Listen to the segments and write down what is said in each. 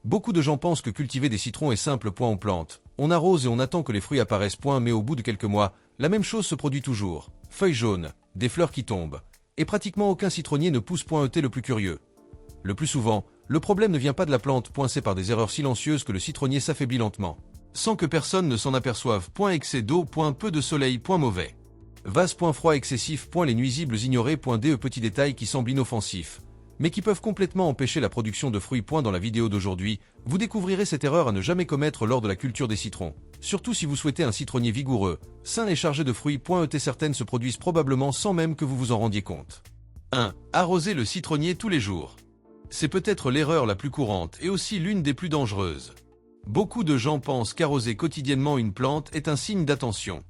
Beaucoup de gens pensent que cultiver des citrons est simple. On plante, on arrose et on attend que les fruits apparaissent. Mais au bout de quelques mois, la même chose se produit toujours. Feuilles jaunes, des fleurs qui tombent. Et pratiquement aucun citronnier ne pousse. Le plus curieux. Le plus souvent, le problème ne vient pas de la plante. C'est par des erreurs silencieuses que le citronnier s'affaiblit lentement. Sans que personne ne s'en aperçoive. Excès d'eau. Peu de soleil. Mauvais vase. Froid excessif. Les nuisibles ignorés. Des petits détails qui semblent inoffensifs, mais qui peuvent complètement empêcher la production de fruits. Dans la vidéo d'aujourd'hui, vous découvrirez cette erreur à ne jamais commettre lors de la culture des citrons. Surtout si vous souhaitez un citronnier vigoureux, sain et chargé de fruits. Certaines se produisent probablement sans même que vous vous en rendiez compte. 1. Arroser le citronnier tous les jours. C'est peut-être l'erreur la plus courante et aussi l'une des plus dangereuses. Beaucoup de gens pensent qu'arroser quotidiennement une plante est un signe d'attention.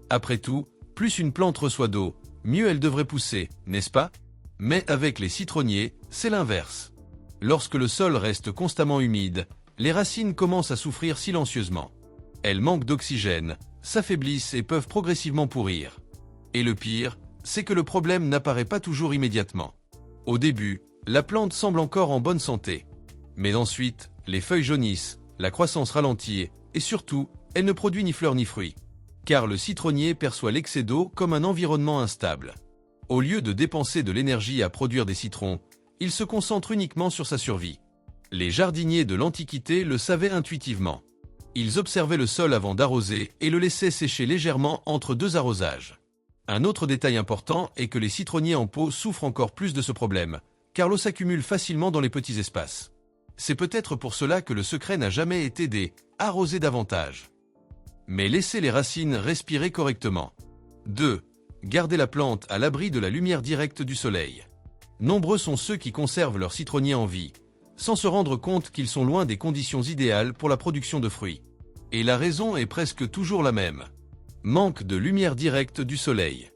Après tout, plus une plante reçoit d'eau, mieux elle devrait pousser, n'est-ce pas? Mais avec les citronniers, c'est l'inverse. Lorsque le sol reste constamment humide, les racines commencent à souffrir silencieusement. Elles manquent d'oxygène, s'affaiblissent et peuvent progressivement pourrir. Et le pire, c'est que le problème n'apparaît pas toujours immédiatement. Au début, la plante semble encore en bonne santé. Mais ensuite, les feuilles jaunissent, la croissance ralentit et surtout, elle ne produit ni fleurs ni fruits. Car le citronnier perçoit l'excès d'eau comme un environnement instable. Au lieu de dépenser de l'énergie à produire des citrons, il se concentre uniquement sur sa survie. Les jardiniers de l'Antiquité le savaient intuitivement. Ils observaient le sol avant d'arroser et le laissaient sécher légèrement entre deux arrosages. Un autre détail important est que les citronniers en pot souffrent encore plus de ce problème, car l'eau s'accumule facilement dans les petits espaces. C'est peut-être pour cela que le secret n'a jamais été d'arroser davantage, mais laisser les racines respirer correctement. 2. Garder la plante à l'abri de la lumière directe du soleil. Nombreux sont ceux qui conservent leurs citronniers en vie, sans se rendre compte qu'ils sont loin des conditions idéales pour la production de fruits. Et la raison est presque toujours la même. Manque de lumière directe du soleil.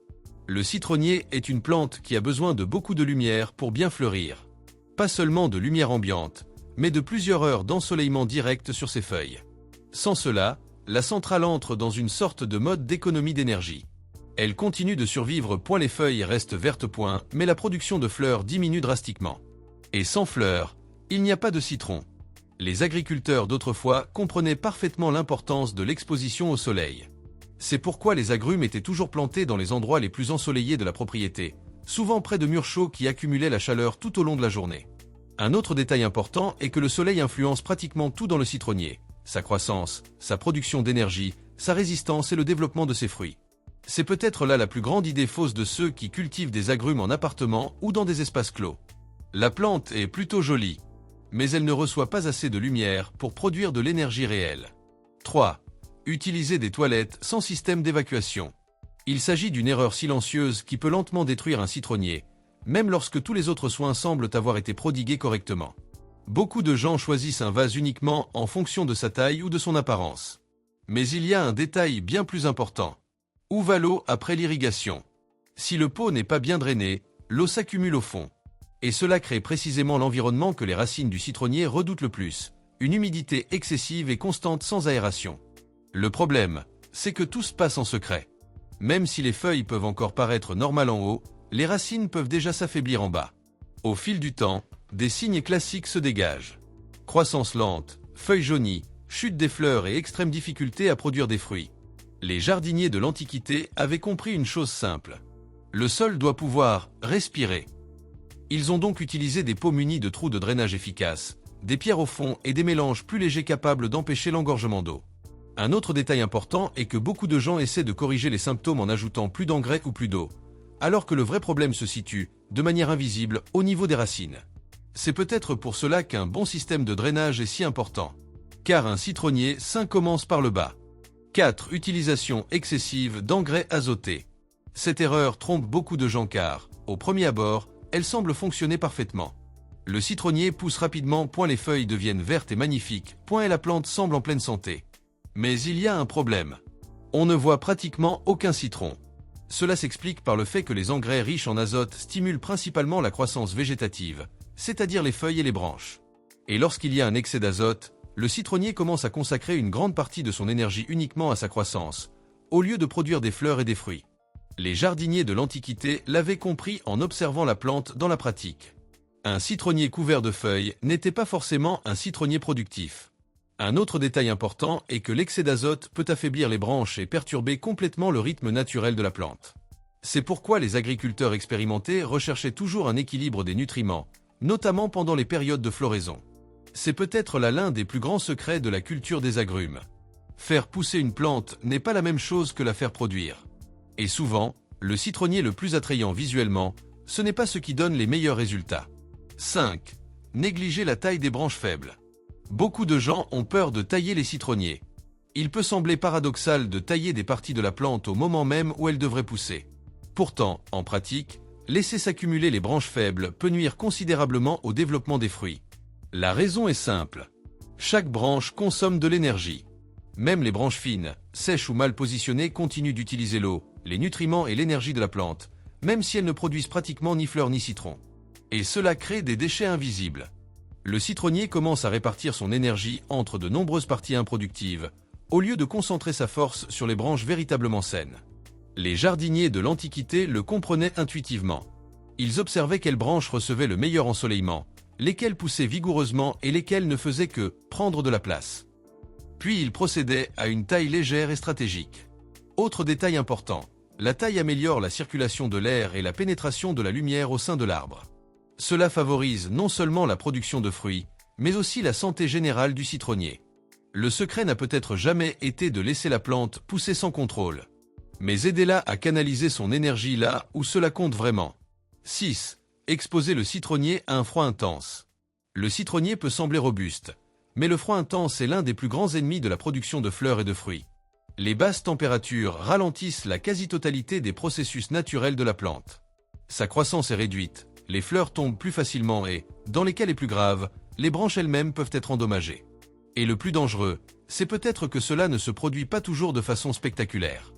Le citronnier est une plante qui a besoin de beaucoup de lumière pour bien fleurir. Pas seulement de lumière ambiante, mais de plusieurs heures d'ensoleillement direct sur ses feuilles. Sans cela, la centrale entre dans une sorte de mode d'économie d'énergie. Elle continue de survivre. Les feuilles restent vertes. Mais la production de fleurs diminue drastiquement. Et sans fleurs, il n'y a pas de citron. Les agriculteurs d'autrefois comprenaient parfaitement l'importance de l'exposition au soleil. C'est pourquoi les agrumes étaient toujours plantés dans les endroits les plus ensoleillés de la propriété, souvent près de murs chauds qui accumulaient la chaleur tout au long de la journée. Un autre détail important est que le soleil influence pratiquement tout dans le citronnier, sa croissance, sa production d'énergie, sa résistance et le développement de ses fruits. C'est peut-être là la plus grande idée fausse de ceux qui cultivent des agrumes en appartement ou dans des espaces clos. La plante est plutôt jolie, mais elle ne reçoit pas assez de lumière pour produire de l'énergie réelle. 3. Utiliser des toilettes sans système d'évacuation. Il s'agit d'une erreur silencieuse qui peut lentement détruire un citronnier, même lorsque tous les autres soins semblent avoir été prodigués correctement. Beaucoup de gens choisissent un vase uniquement en fonction de sa taille ou de son apparence. Mais il y a un détail bien plus important. Où va l'eau après l'irrigation? Si le pot n'est pas bien drainé, l'eau s'accumule au fond. Et cela crée précisément l'environnement que les racines du citronnier redoutent le plus, une humidité excessive et constante sans aération. Le problème, c'est que tout se passe en secret. Même si les feuilles peuvent encore paraître normales en haut, les racines peuvent déjà s'affaiblir en bas. Au fil du temps, des signes classiques se dégagent. Croissance lente, feuilles jaunies, chute des fleurs et extrême difficulté à produire des fruits. Les jardiniers de l'Antiquité avaient compris une chose simple. Le sol doit pouvoir respirer. Ils ont donc utilisé des pots munis de trous de drainage efficaces, des pierres au fond et des mélanges plus légers capables d'empêcher l'engorgement d'eau. Un autre détail important est que beaucoup de gens essaient de corriger les symptômes en ajoutant plus d'engrais ou plus d'eau, alors que le vrai problème se situe, de manière invisible, au niveau des racines. C'est peut-être pour cela qu'un bon système de drainage est si important. Car un citronnier sain commence par le bas. 4. Utilisation excessive d'engrais azotés. Cette erreur trompe beaucoup de gens car, au premier abord, elle semble fonctionner parfaitement. Le citronnier pousse rapidement. Les feuilles deviennent vertes et magnifiques. Et la plante semble en pleine santé. Mais il y a un problème. On ne voit pratiquement aucun citron. Cela s'explique par le fait que les engrais riches en azote stimulent principalement la croissance végétative, c'est-à-dire les feuilles et les branches. Et lorsqu'il y a un excès d'azote, le citronnier commence à consacrer une grande partie de son énergie uniquement à sa croissance, au lieu de produire des fleurs et des fruits. Les jardiniers de l'Antiquité l'avaient compris en observant la plante dans la pratique. Un citronnier couvert de feuilles n'était pas forcément un citronnier productif. Un autre détail important est que l'excès d'azote peut affaiblir les branches et perturber complètement le rythme naturel de la plante. C'est pourquoi les agriculteurs expérimentés recherchaient toujours un équilibre des nutriments, notamment pendant les périodes de floraison. C'est peut-être là l'un des plus grands secrets de la culture des agrumes. Faire pousser une plante n'est pas la même chose que la faire produire. Et souvent, le citronnier le plus attrayant visuellement, ce n'est pas ce qui donne les meilleurs résultats. 5. Négliger la taille des branches faibles. Beaucoup de gens ont peur de tailler les citronniers. Il peut sembler paradoxal de tailler des parties de la plante au moment même où elle devrait pousser. Pourtant, en pratique, laisser s'accumuler les branches faibles peut nuire considérablement au développement des fruits. La raison est simple. Chaque branche consomme de l'énergie. Même les branches fines, sèches ou mal positionnées continuent d'utiliser l'eau, les nutriments et l'énergie de la plante, même si elles ne produisent pratiquement ni fleurs ni citron. Et cela crée des déchets invisibles. Le citronnier commence à répartir son énergie entre de nombreuses parties improductives, au lieu de concentrer sa force sur les branches véritablement saines. Les jardiniers de l'Antiquité le comprenaient intuitivement. Ils observaient quelles branches recevaient le meilleur ensoleillement, lesquelles poussaient vigoureusement et lesquelles ne faisaient que prendre de la place. Puis ils procédaient à une taille légère et stratégique. Autre détail important, la taille améliore la circulation de l'air et la pénétration de la lumière au sein de l'arbre. Cela favorise non seulement la production de fruits, mais aussi la santé générale du citronnier. Le secret n'a peut-être jamais été de laisser la plante pousser sans contrôle, mais aidez-la à canaliser son énergie là où cela compte vraiment. 6. Exposer le citronnier à un froid intense. Le citronnier peut sembler robuste, mais le froid intense est l'un des plus grands ennemis de la production de fleurs et de fruits. Les basses températures ralentissent la quasi-totalité des processus naturels de la plante. Sa croissance est réduite, les fleurs tombent plus facilement et, dans les cas les plus graves, les branches elles-mêmes peuvent être endommagées. Et le plus dangereux, c'est peut-être que cela ne se produit pas toujours de façon spectaculaire.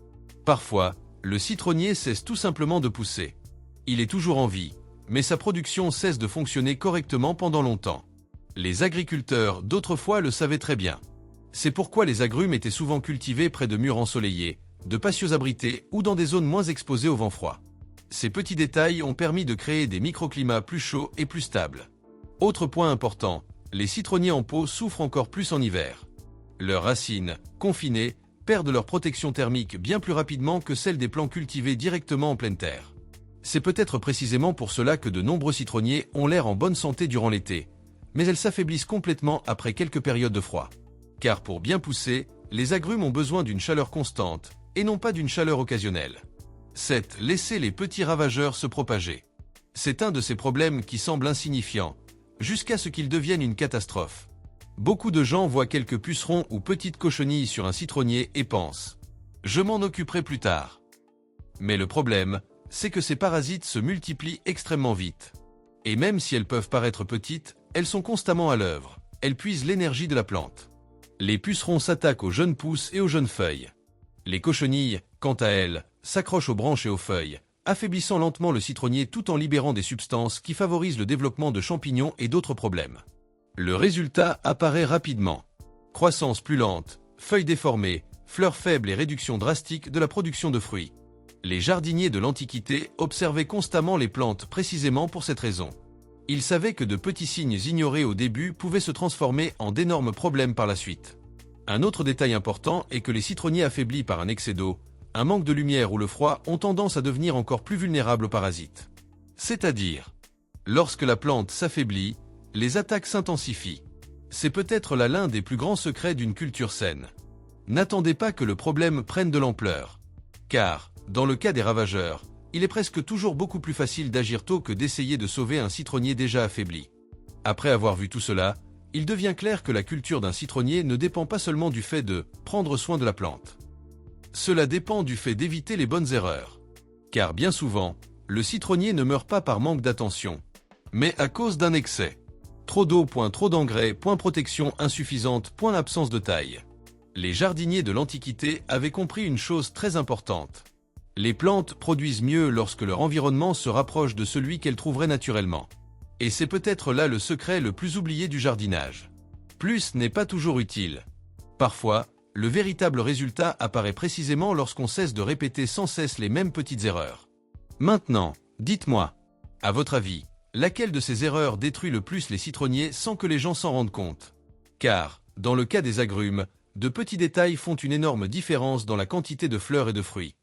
Parfois, le citronnier cesse tout simplement de pousser. Il est toujours en vie, mais sa production cesse de fonctionner correctement pendant longtemps. Les agriculteurs d'autrefois le savaient très bien. C'est pourquoi les agrumes étaient souvent cultivés près de murs ensoleillés, de patios abrités ou dans des zones moins exposées au vent froid. Ces petits détails ont permis de créer des microclimats plus chauds et plus stables. Autre point important, les citronniers en pot souffrent encore plus en hiver. Leurs racines, confinées, perdent leur protection thermique bien plus rapidement que celle des plants cultivés directement en pleine terre. C'est peut-être précisément pour cela que de nombreux citronniers ont l'air en bonne santé durant l'été, mais elles s'affaiblissent complètement après quelques périodes de froid. Car pour bien pousser, les agrumes ont besoin d'une chaleur constante, et non pas d'une chaleur occasionnelle. 7. Laisser les petits ravageurs se propager. C'est un de ces problèmes qui semble insignifiant, jusqu'à ce qu'il devienne une catastrophe. Beaucoup de gens voient quelques pucerons ou petites cochenilles sur un citronnier et pensent « je m'en occuperai plus tard ». Mais le problème, c'est que ces parasites se multiplient extrêmement vite. Et même si elles peuvent paraître petites, elles sont constamment à l'œuvre, elles puisent l'énergie de la plante. Les pucerons s'attaquent aux jeunes pousses et aux jeunes feuilles. Les cochenilles, quant à elles, s'accrochent aux branches et aux feuilles, affaiblissant lentement le citronnier tout en libérant des substances qui favorisent le développement de champignons et d'autres problèmes. Le résultat apparaît rapidement. Croissance plus lente, feuilles déformées, fleurs faibles et réduction drastique de la production de fruits. Les jardiniers de l'Antiquité observaient constamment les plantes précisément pour cette raison. Ils savaient que de petits signes ignorés au début pouvaient se transformer en d'énormes problèmes par la suite. Un autre détail important est que les citronniers affaiblis par un excès d'eau, un manque de lumière ou le froid ont tendance à devenir encore plus vulnérables aux parasites. C'est-à-dire, lorsque la plante s'affaiblit, les attaques s'intensifient. C'est peut-être là l'un des plus grands secrets d'une culture saine. N'attendez pas que le problème prenne de l'ampleur. Car, dans le cas des ravageurs, il est presque toujours beaucoup plus facile d'agir tôt que d'essayer de sauver un citronnier déjà affaibli. Après avoir vu tout cela, il devient clair que la culture d'un citronnier ne dépend pas seulement du fait de prendre soin de la plante. Cela dépend du fait d'éviter les bonnes erreurs. Car bien souvent, le citronnier ne meurt pas par manque d'attention, mais à cause d'un excès. Trop d'eau, trop d'engrais, protection insuffisante, absence de taille. Les jardiniers de l'Antiquité avaient compris une chose très importante. Les plantes produisent mieux lorsque leur environnement se rapproche de celui qu'elles trouveraient naturellement. Et c'est peut-être là le secret le plus oublié du jardinage. Plus n'est pas toujours utile. Parfois, le véritable résultat apparaît précisément lorsqu'on cesse de répéter sans cesse les mêmes petites erreurs. Maintenant, dites-moi, à votre avis, Laquelle de ces erreurs détruit le plus les citronniers sans que les gens s'en rendent compte? Car, dans le cas des agrumes, de petits détails font une énorme différence dans la quantité de fleurs et de fruits.